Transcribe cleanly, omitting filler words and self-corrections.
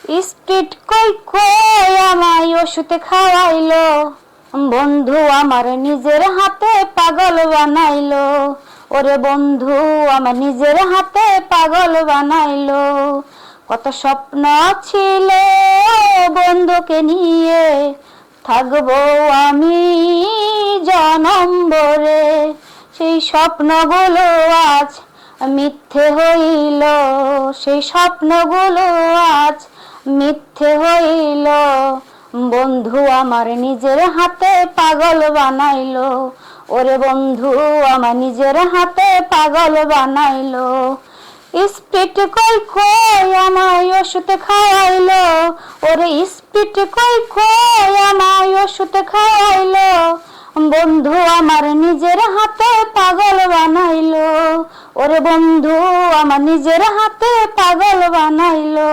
Speed কই কই আমায় ওষুধ খাওয়াইলো, বন্ধু আমার নিজের হাতে পাগল বানাইলো। ওরে বন্ধু আমার নিজের হাতে পাগল বানাইলো। কত স্বপ্ন ছিল বন্ধুকে নিয়ে, থাকবো আমি জনম ভরে। সেই স্বপ্নগুলো আজ মিথ্যে হইল, সেই স্বপ্নগুলো আজ মিথ্যে হইল। বন্ধু আমার নিজের হাতে পাগল বানাইলো। ওরে বন্ধু আমার নিজের হাতে পাগল বানাইলো। স্পিড কই কই আমায় ওষুধ খাওয়াইলো, ওরে স্পিড কই কই আমায় ওষুধ খাওয়াইলো। বন্ধু আমার নিজের হাতে পাগল বানাইলো। ওরে বন্ধু আমার নিজের হাতে পাগল বানাইলো।